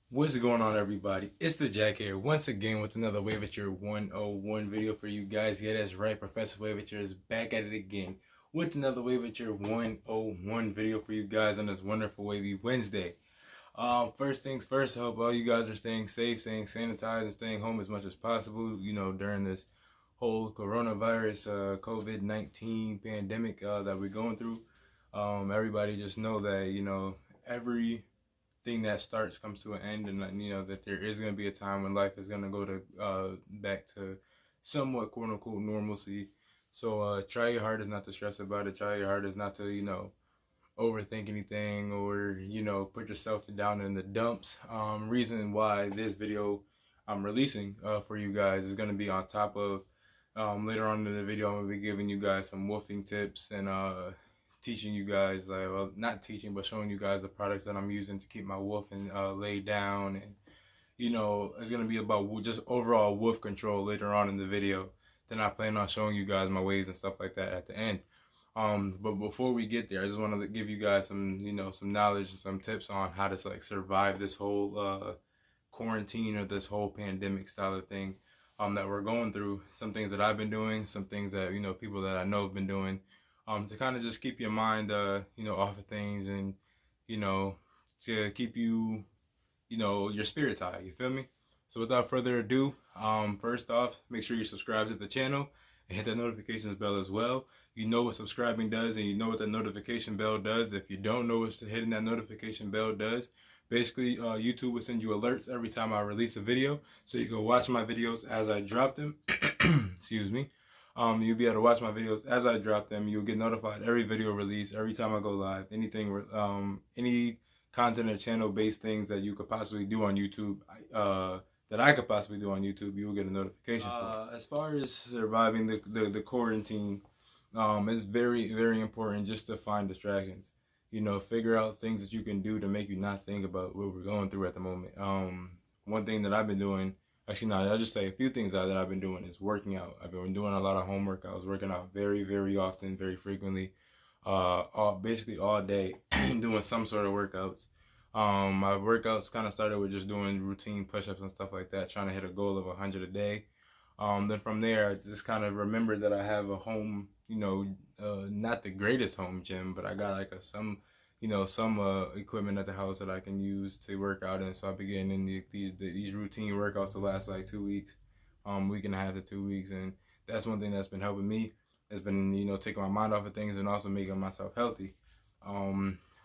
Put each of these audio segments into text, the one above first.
What's going on, everybody? It's the Jack here once again with another Wavature 101 video for you guys. Yeah, that's right. Professor Wavature is back at it again with another Wavature 101 video for you guys on this wonderful Wavy Wednesday. First things first, I hope all you guys are staying safe, staying sanitized, and staying home as much as possible, during this whole coronavirus, COVID-19 pandemic that we're going through. Everybody just know that, every thing that starts comes to an end, and that there is going to be a time when life is going to go to back to somewhat quote unquote normalcy. So try your hardest not to stress about it. Try your hardest not to overthink anything, or put yourself down in the dumps. Reason why this video I'm releasing for you guys is going to be on top of later on in the video. I'm going to be giving you guys some woofing tips and teaching you guys, like, well, not teaching, but showing you guys the products that I'm using to keep my woofing laid down. And it's going to be about just overall woof control later on in the video. Then I plan on showing you guys my ways and stuff like that at the end. But before we get there, I just want to give you guys some, some knowledge and some tips on how to like survive this whole quarantine or this whole pandemic style of thing that we're going through. Some things that I've been doing, some things that people that I know have been doing, to kind of just keep your mind off of things, and to keep you your spirits high. You feel me? So without further ado, first off, make sure you subscribe to the channel and hit that notifications bell as well. You know what subscribing does, and you know what the notification bell does. If you don't know what hitting that notification bell does, basically YouTube will send you alerts every time I release a video, so you can watch my videos as I drop them. Excuse me. You'll be able to watch my videos as I drop them. You'll get notified every video release, every time I go live. Anything, any content or channel based things that you could possibly do on YouTube, that I could possibly do on YouTube, you will get a notification for. As far as surviving the quarantine, it's very, very important just to find distractions. Figure out things that you can do to make you not think about what we're going through at the moment. One thing that I've been doing, actually, no, I'll just say a few things that I've been doing is working out. I've been doing a lot of homework. I was working out very, very often, very frequently, basically all day, doing some sort of workouts. My workouts kind of started with just doing routine push-ups and stuff like that, trying to hit a goal of 100 a day. Then from there, I just kind of remembered that I have a home, not the greatest home gym, but I got like some equipment at the house that I can use to work out in. So I've been getting in these routine workouts the last like 2 weeks, week and a half to 2 weeks, and that's one thing that's been helping me. It's been taking my mind off of things and also making myself healthy.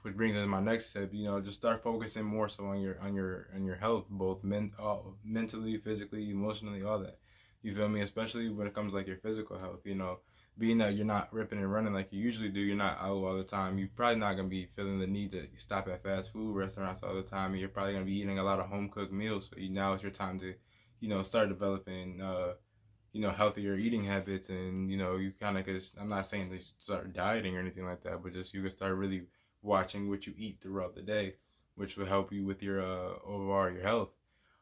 Which brings us to my next step. Just start focusing more so on your health, both mentally, physically, emotionally, all that. You feel me? Especially when it comes like your physical health. Being that you're not ripping and running like you usually do, you're not out all the time. You're probably not gonna be feeling the need to stop at fast food restaurants all the time. And you're probably gonna be eating a lot of home cooked meals. So now it's your time to, start developing, healthier eating habits, and you kind of, cause I'm not saying to start dieting or anything like that, but just you can start really watching what you eat throughout the day, which will help you with your overall your health.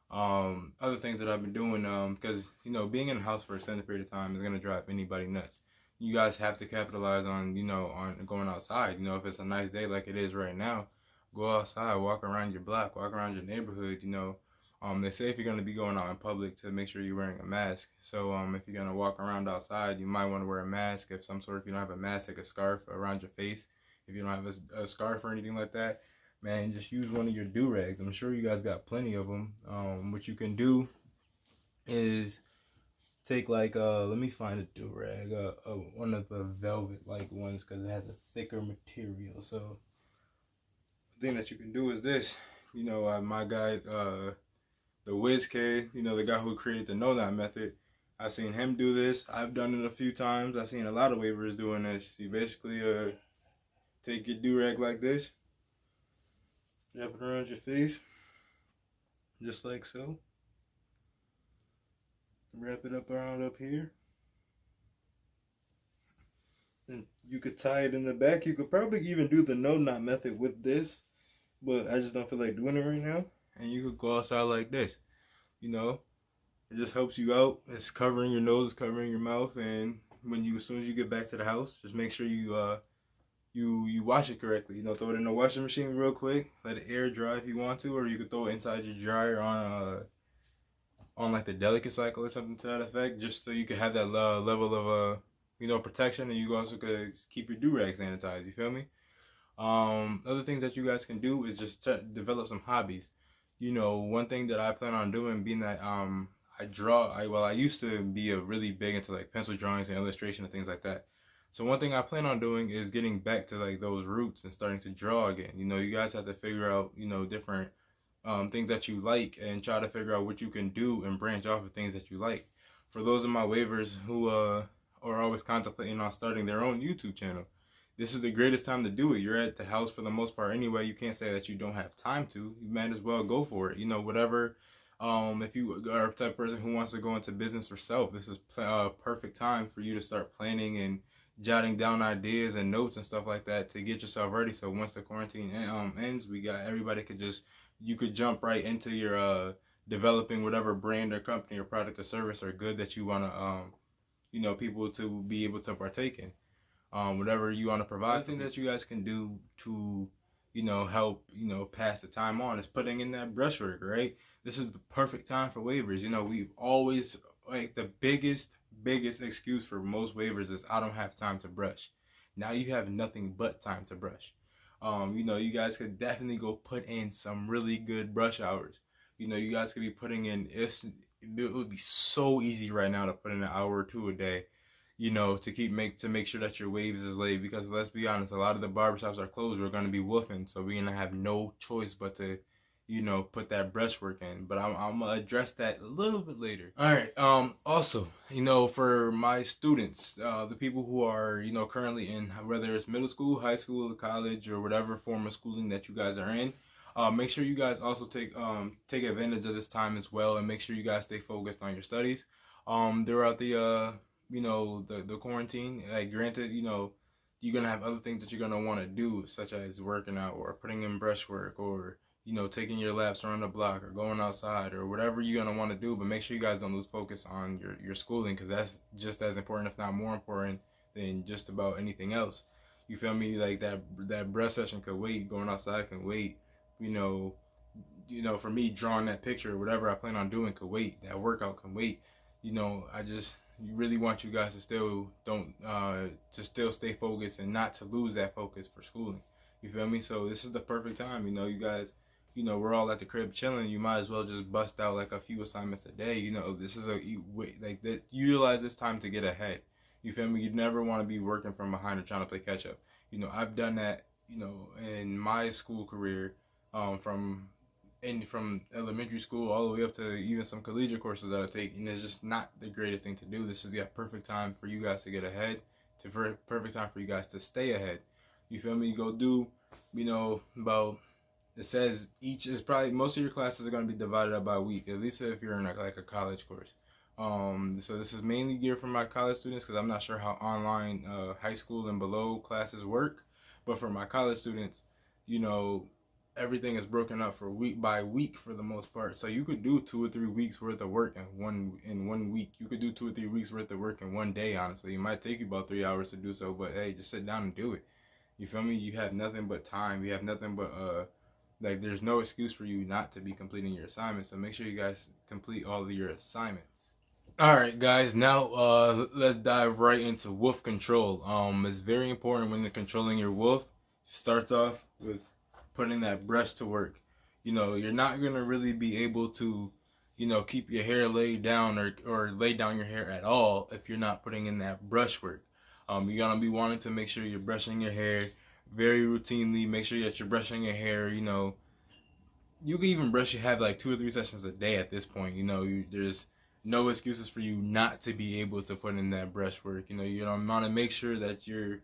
Other things that I've been doing, because being in the house for a extended period of time is gonna drive anybody nuts. You guys have to capitalize on on going outside. If it's a nice day like it is right now, go outside, walk around your block, walk around your neighborhood. They say if you're gonna be going out in public to make sure you're wearing a mask. So if you're gonna walk around outside, you might want to wear a mask. If you don't have a mask, like a scarf around your face. If you don't have a scarf or anything like that, man, just use one of your do-rags. I'm sure you guys got plenty of them. What you can do is take like, let me find a do-rag, one of the velvet like ones, because it has a thicker material. So the thing that you can do is this. My guy, the Wiz Kid, the guy who created the No Knot method, I've seen him do this. I've done it a few times. I've seen a lot of waivers doing this. You basically take your do-rag like this, wrap it around your face, just like so. Wrap it up around up here. And you could tie it in the back. You could probably even do the no knot method with this, but I just don't feel like doing it right now. And you could go outside like this. It just helps you out. It's covering your nose, covering your mouth, and as soon as you get back to the house, just make sure you you wash it correctly. You know, throw it in the washing machine real quick, let it air dry if you want to, or you could throw it inside your dryer on like the delicate cycle or something to that effect, just so you can have that level of protection, and you also could keep your do-rag sanitized. You feel me? Other things that you guys can do is just develop some hobbies. You know, one thing that I plan on doing, being that I draw. I used to be a really big into like pencil drawings and illustration and things like that. So one thing I plan on doing is getting back to like those roots and starting to draw again. You know, you guys have to figure out, different things that you like, and try to figure out what you can do and branch off of things that you like. For those of my waivers who are always contemplating on starting their own YouTube channel, this is the greatest time to do it. You're at the house for the most part anyway. You can't say that you don't have time to. You might as well go for it. You know, whatever. If you are a type of person who wants to go into business for self, this is a perfect time for you to start planning and jotting down ideas and notes and stuff like that to get yourself ready. So once the quarantine ends, everybody could you could jump right into your developing whatever brand or company or product or service or good that you want to people to be able to partake in. Whatever you want to provide. I think that you guys can do to, help, pass the time on is putting in that brushwork, right? This is the perfect time for waivers. You know, we've always, like, the biggest excuse for most waivers is I don't have time to brush. Now you have nothing but time to brush. You guys could definitely go put in some really good brush hours. You know, you guys could be putting in, it would be so easy right now to put in an hour or two a day, to make sure that your waves is laid, because let's be honest, a lot of the barbershops are closed. We're going to be woofing, so we're going to have no choice but to, put that brushwork in. But I'm going to address that a little bit later. All right. Also, for my students, the people who are, currently in, whether it's middle school, high school, college, or whatever form of schooling that you guys are in, make sure you guys also take advantage of this time as well, and make sure you guys stay focused on your studies. Throughout the the quarantine. Like, granted, you're gonna have other things that you're gonna want to do, such as working out or putting in brushwork, or taking your laps around the block, or going outside, or whatever you're gonna want to do. But make sure you guys don't lose focus on your schooling, because that's just as important, if not more important, than just about anything else. You feel me? Like, that brush session could wait. Going outside can wait. For me, drawing that picture, whatever I plan on doing could wait. That workout can wait. I just really want you guys to still stay focused and not to lose that focus for schooling. You feel me? So this is the perfect time. You guys, we're all at the crib chilling. You might as well just bust out like a few assignments a day. This is utilize this time to get ahead. You feel me? You never want to be working from behind or trying to play catch up. I've done that, in my school career, from elementary school all the way up to even some collegiate courses that I take, and it's just not the greatest thing to do. This is the perfect time for you guys to get ahead, perfect time for you guys to stay ahead. You feel me? Go do, about, it says most of your classes are going to be divided up by week, at least if you're in like a college course. So this is mainly geared for my college students, because I'm not sure how online high school and below classes work, but for my college students, everything is broken up for week by week for the most part. So you could do 2 or 3 weeks worth of work in one week. You could do 2 or 3 weeks worth of work in one day. Honestly, it might take you about 3 hours to do so, but hey, just sit down and do it. You feel me? You have nothing but time. You have nothing but there's no excuse for you not to be completing your assignments. So make sure you guys complete all of your assignments. All right, guys. Now let's dive right into wolf control. It's very important when you're controlling your wolf. Starts off with putting that brush to work. You're not gonna really be able to, keep your hair laid down or lay down your hair at all if you're not putting in that brush work. You're gonna be wanting to make sure you're brushing your hair very routinely. Make sure that you're brushing your hair. You can even have like 2 or 3 sessions a day at this point. There's no excuses for you not to be able to put in that brush work. You want to make sure that you're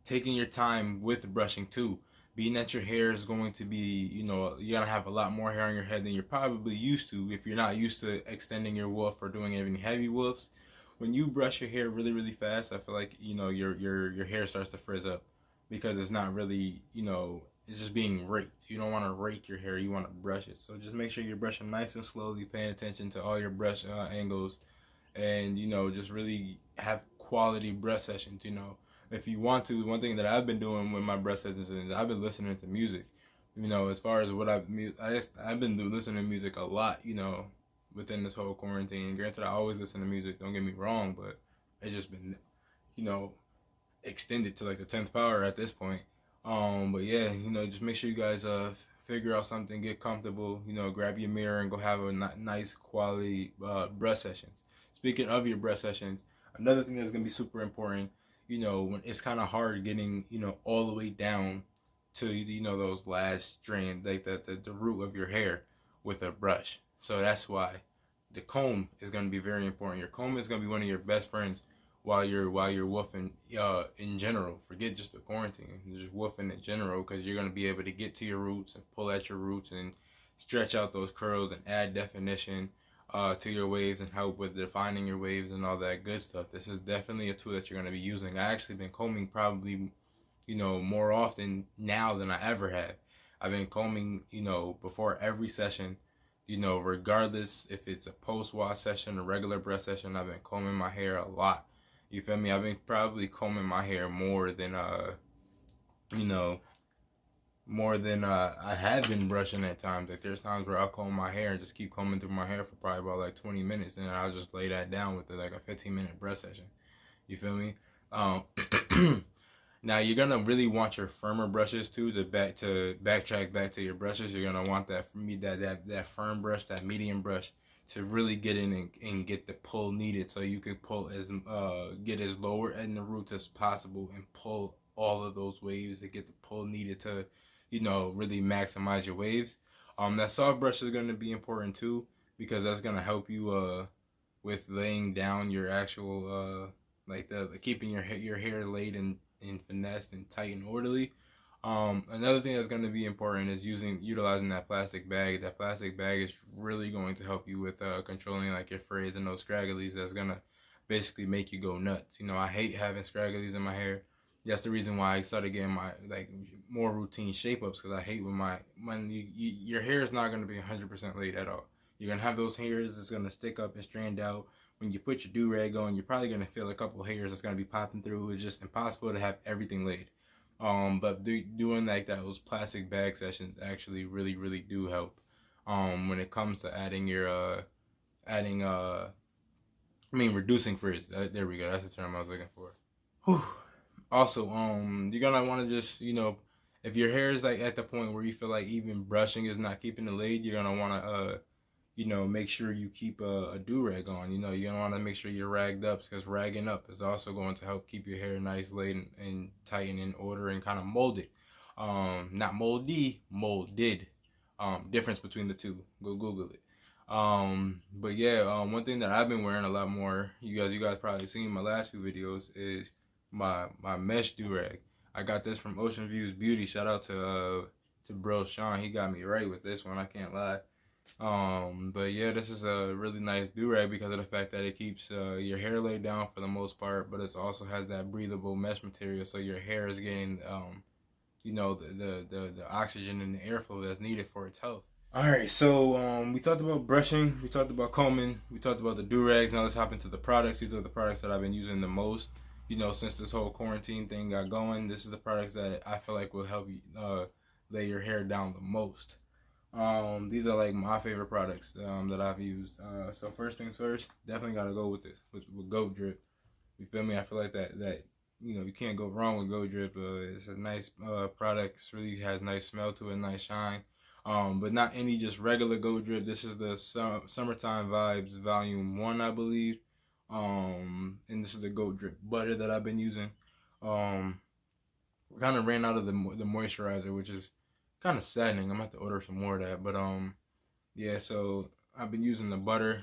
taking your time with brushing too. Being that your hair is going to be, you're going to have a lot more hair on your head than you're probably used to if you're not used to extending your woof or doing any heavy woofs. When you brush your hair really, really fast, I feel like, your hair starts to frizz up, because it's not really, it's just being raked. You don't want to rake your hair, you want to brush it. So just make sure you're brushing nice and slowly, paying attention to all your brush angles, and, just really have quality brush sessions, if you want to, one thing that I've been doing with my brush sessions is I've been listening to music. You know, as far as what I've been listening to music a lot. You know, within this whole quarantine. Granted, I always listen to music. Don't get me wrong, but it's just been, you know, extended to like the 10th power at this point. But yeah, you know, just make sure you guys figure out something, get comfortable, you know, grab your mirror and go have a nice quality brush sessions. Speaking of your brush sessions, another thing that's gonna be super important, you know, when it's kind of hard getting, you know, all the way down to, you know, those last strand, like the root of your hair with a brush. So that's why the comb is gonna be very important. Your comb is gonna be one of your best friends while you're woofing in general. Forget just the quarantine, just woofing in general, because you're going to be able to get to your roots and pull at your roots and stretch out those curls and add definition to your waves and help with defining your waves and all that good stuff. This is definitely a tool that you're going to be using. I actually been combing probably, you know, more often now than I ever have. I've been combing, you know, before every session, you know, regardless if it's a post-wash session or regular brush session. I've been combing my hair a lot. You feel me? I've been probably combing my hair more than you know, more than I have been brushing at times. Like there's times where I'll comb my hair and just keep combing through my hair for probably about like 20 minutes, and I'll just lay that down with like a 15-minute brush session. You feel me? Um, Now you're gonna really want your firmer brushes too to backtrack back to your brushes. You're gonna want that firm brush, that medium brush, to really get in and get the pull needed, so you can pull get as lower in the roots as possible and pull all of those waves to get the pull needed to, you know, really maximize your waves. That soft brush is gonna be important too, because that's gonna help you with laying down your actual like the keeping your hair laid and finessed and tight and orderly. Another thing that's going to be important is utilizing that plastic bag. That plastic bag is really going to help you with controlling like your frays and those scragglies. That's gonna basically make you go nuts. You know, I hate having scragglies in my hair. That's the reason why I started getting my like more routine shape ups, because I hate when your hair is not going to be 100% laid at all. You're gonna have those hairs that's gonna stick up and strand out. When you put your do-rag on, you're probably gonna feel a couple hairs that's gonna be popping through. It's just impossible to have everything laid. But doing like those plastic bag sessions actually really do help. When it comes to reducing frizz. There we go. That's the term I was looking for. Whew. Also, you're gonna want to just, you know, if your hair is like at the point where you feel like even brushing is not keeping it laid, you're gonna want to you know, make sure you keep a do-rag on. You know, you're gonna want to make sure you're ragged up, because ragging up is also going to help keep your hair nice, laid, and tight and in order and kind of molded. Not moldy, molded. Difference between the two. Go Google it. But yeah, one thing that I've been wearing a lot more, you guys probably seen my last few videos, is my mesh do-rag. I got this from Ocean Views Beauty. Shout out to bro Sean. He got me right with this one, I can't lie. But yeah, this is a really nice do-rag because of the fact that it keeps your hair laid down for the most part, but it also has that breathable mesh material, so your hair is getting you know, the oxygen and the airflow that's needed for its health. Alright, so we talked about brushing, we talked about combing, we talked about the do-rags. Now let's hop into the products. These are the products that I've been using the most, you know, since this whole quarantine thing got going. This is the products that I feel like will help you lay your hair down the most. These are like my favorite products that I've used. So first things first, definitely gotta go with this, with Goat Drip. You feel me? I feel like that you know, you can't go wrong with Goat Drip. It's a nice product. It really has nice smell to it, nice shine. But not any just regular Goat Drip. This is the Summertime Vibes Volume 1, I believe. And this is the Goat Drip butter that I've been using. We kind of ran out of the moisturizer, which is kind of saddening. I'm gonna have to order some more of that. But yeah, so I've been using the butter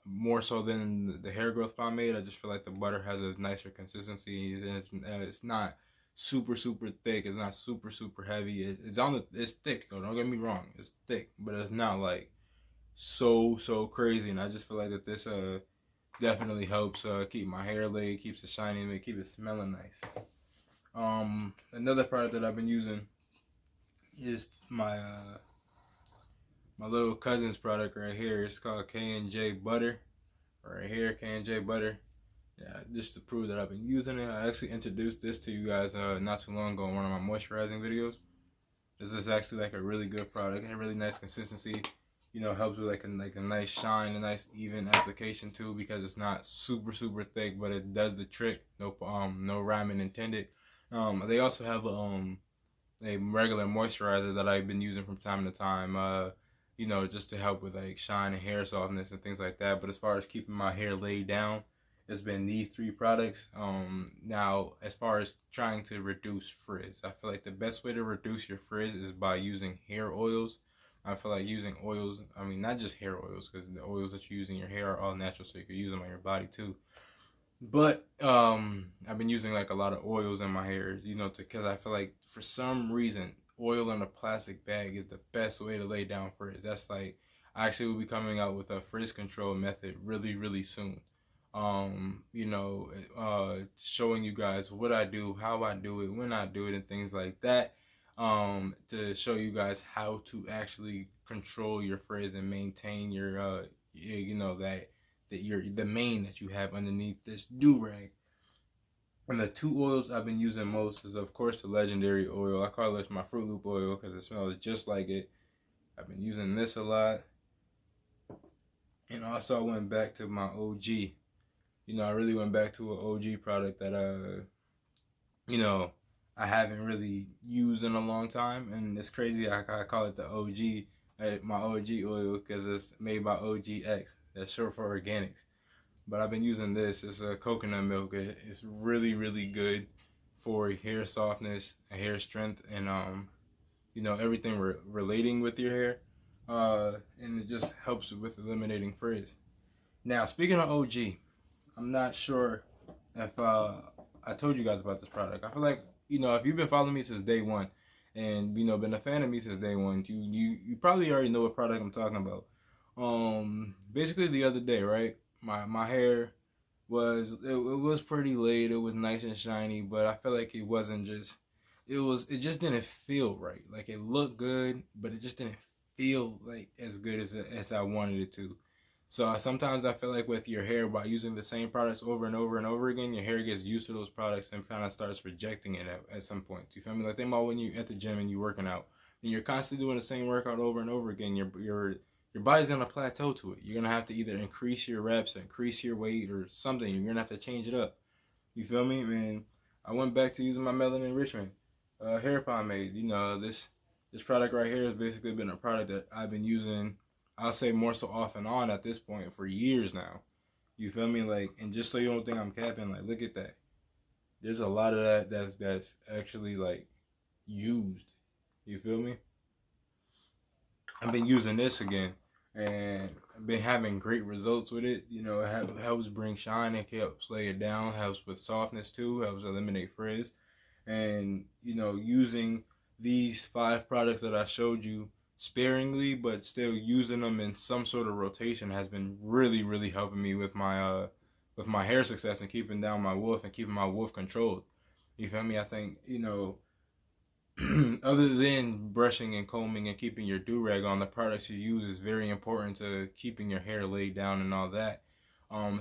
more so than the hair growth pomade. I just feel like the butter has a nicer consistency, and it's not super thick. It's not super heavy. It's thick though. Don't get me wrong. It's thick, but it's not like so crazy. And I just feel like that this definitely helps keep my hair laid, keeps it shiny, and keep it smelling nice. Another product that I've been using is my little cousin's product right here. It's called K&J Butter. Right here, K&J Butter. Yeah, just to prove that I've been using it, I actually introduced this to you guys not too long ago in one of my moisturizing videos. This is actually like a really good product, a really nice consistency. You know, helps with like a nice shine, a nice even application too, because it's not super thick, but it does the trick. No rhyming intended. They also have a regular moisturizer that I've been using from time to time. You know, just to help with like shine and hair softness and things like that. But as far as keeping my hair laid down, it's been these three products. Now, as far as trying to reduce frizz, I feel like the best way to reduce your frizz is by using hair oils. I feel like using oils, I mean, not just hair oils, because the oils that you use in your hair are all natural, so you can use them on your body too. But I've been using like a lot of oils in my hair, you know, because I feel like for some reason, oil in a plastic bag is the best way to lay down frizz. That's like, I actually will be coming out with a frizz control method really soon. You know, showing you guys what I do, how I do it, when I do it, and things like that. To show you guys how to actually control your frizz and maintain your, you know, the mane that you have underneath this do-rag. And the two oils I've been using most is, of course, the Legendary oil. I call this my Fruit Loop oil because it smells just like it. I've been using this a lot. And also I went back to my OG. You know, I really went back to an OG product that, you know, I haven't really used in a long time. And it's crazy, I call it the OG, my OG oil, because it's made by OGX. That's short for organics. But I've been using this. It's a coconut milk. It's really good for hair softness and hair strength, and you know, everything relating with your hair. And it just helps with eliminating frizz. Now, speaking of OG, I'm not sure if I told you guys about this product. I feel like, you know, if you've been following me since day one, and you know, been a fan of me since day one, you probably already know what product I'm talking about. Basically the other day, right? My hair was it was pretty laid. It was nice and shiny, but I feel like it wasn't just. It just didn't feel right. Like, it looked good, but it just didn't feel like as good as I wanted it to. So sometimes I feel like with your hair, by using the same products over and over again, your hair gets used to those products and kind of starts rejecting it at some point. You feel me? Like, think about when you at the gym and you working out, and you're constantly doing the same workout over and over again. Your body's gonna plateau to it. You're gonna have to either increase your reps, increase your weight, or something. You're gonna have to change it up. You feel me? Man, I went back to using my Melanin Enrichment hair pomade. You know, this product right here has basically been a product that I've been using, I'll say more so off and on at this point, for years now. You feel me? Like, and just so you don't think I'm capping, like, look at that. There's a lot of that that's actually like used. You feel me? I've been using this again, and I've been having great results with it. You know, it helps bring shine, it helps lay it down, helps with softness too, helps eliminate frizz. And, you know, using these 5 products that I showed you sparingly, but still using them in some sort of rotation, has been really helping me with my hair success and keeping down my woof and keeping my woof controlled. You feel me? I think, you know, other than brushing and combing and keeping your do-rag on, the products you use is very important to keeping your hair laid down and all that.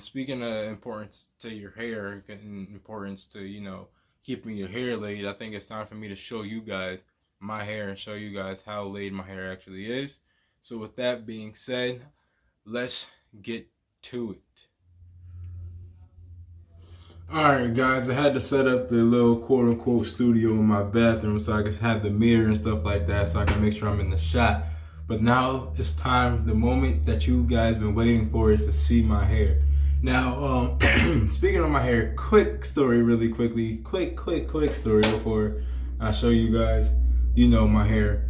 Speaking of importance to your hair and importance to, you know, keeping your hair laid, I think it's time for me to show you guys my hair and show you guys how laid my hair actually is. So with that being said, let's get to it. Alright guys, I had to set up the little quote-unquote studio in my bathroom so I could have the mirror and stuff like that, so I can make sure I'm in the shot. But now it's time, the moment that you guys been waiting for, is to see my hair. Now, speaking of my hair, quick story really quickly. Quick story before I show you guys, you know, my hair.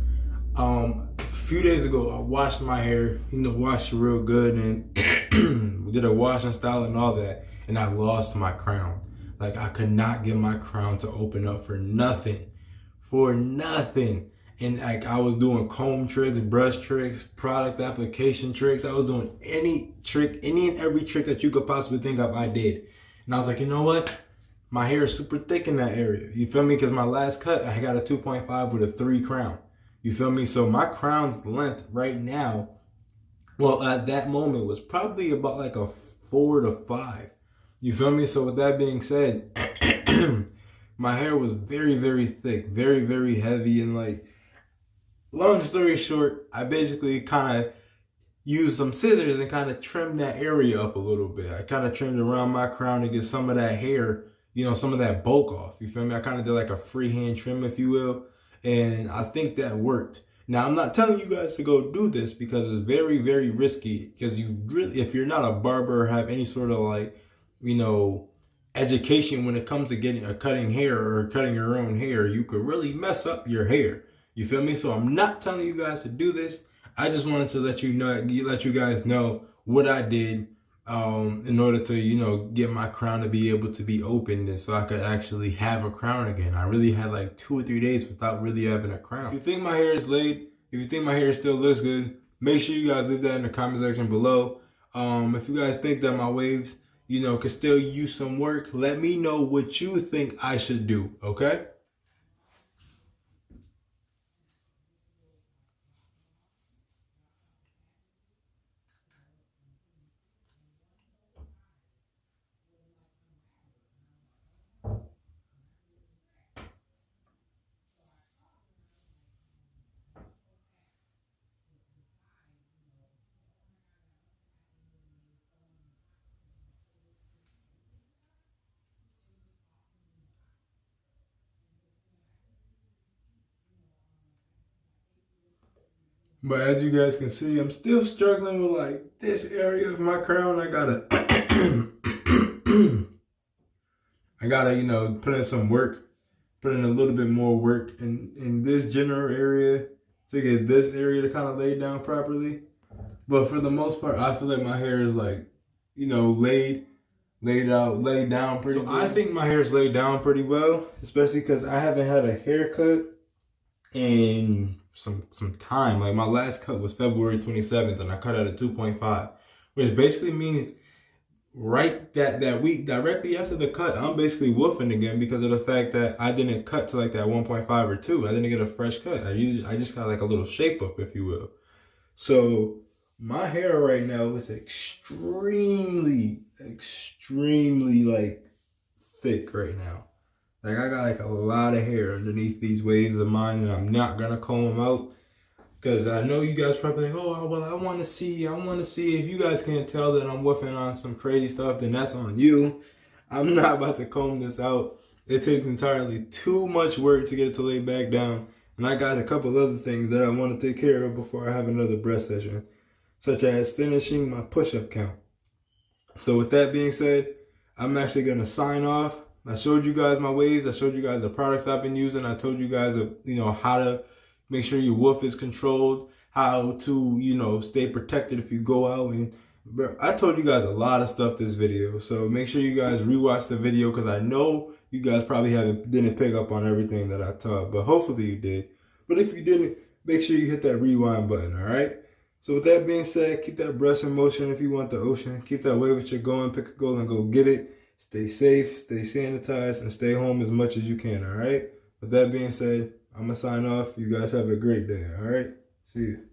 A few days ago, I washed my hair, you know, washed it real good, and we did a wash and style and all that. And I lost my crown. Like, I could not get my crown to open up for nothing. And like, I was doing comb tricks, brush tricks, product application tricks. I was doing any and every trick that you could possibly think of, I did. And I was like, you know what? My hair is super thick in that area. You feel me? Because my last cut, I got a 2.5 with a 3 crown. You feel me? So my crown's length right now, well, at that moment, was probably about like a 4 to 5. You feel me? So with that being said, my hair was very, very thick, very, very heavy, and like, long story short, I basically kind of used some scissors and kind of trimmed that area up a little bit. I kind of trimmed around my crown to get some of that hair, some of that bulk off. You feel me? I kind of did like a freehand trim, if you will. And I think that worked. Now, I'm not telling you guys to go do this because it's very, very risky. Because if you're not a barber or have any sort of like, education when it comes to getting or cutting hair or cutting your own hair, you could really mess up your hair. You feel me? So I'm not telling you guys to do this. I just wanted to let you guys know what I did in order to, get my crown to be able to be opened and so I could actually have a crown again. I really had like 2 or 3 days without really having a crown. If you think my hair is laid, if you think my hair still looks good, make sure you guys leave that in the comment section below. If you guys think that my waves, could still use some work, let me know what you think I should do, okay? But as you guys can see, I'm still struggling with like this area of my crown. I gotta, put in some work, put in a little bit more work in this general area to get this area to kind of lay down properly. But for the most part, I feel like my hair is like, laid down pretty well. I think my hair is laid down pretty well, especially because I haven't had a haircut in some time. Like my last cut was February 27th and I cut at a 2.5, which basically means that week directly after the cut, I'm basically woofing again because of the fact that I didn't cut to like that 1.5 or 2. I didn't get a fresh cut. I just got like a little shape up, if you will. So my hair right now is extremely like thick right now. Like I got like a lot of hair underneath these waves of mine, and I'm not gonna comb them out because I know you guys probably think, oh well, I want to see. If you guys can't tell that I'm woofing on some crazy stuff, then that's on you. I'm not about to comb this out. It takes entirely too much work to get it to lay back down, and I got a couple other things that I want to take care of before I have another breath session, such as finishing my push-up count. So with that being said, I'm actually gonna sign off. I showed you guys my waves. I showed you guys the products I've been using. I told you guys, how to make sure your woof is controlled, how to, stay protected if you go out. And I told you guys a lot of stuff this video. So make sure you guys rewatch the video because I know you guys probably didn't pick up on everything that I taught, but hopefully you did. But if you didn't, make sure you hit that rewind button, all right? So with that being said, keep that brush in motion if you want the ocean. Keep that wave that you're going, pick a goal and go get it. Stay safe, stay sanitized, and stay home as much as you can, all right? With that being said, I'm going to sign off. You guys have a great day, all right? See you.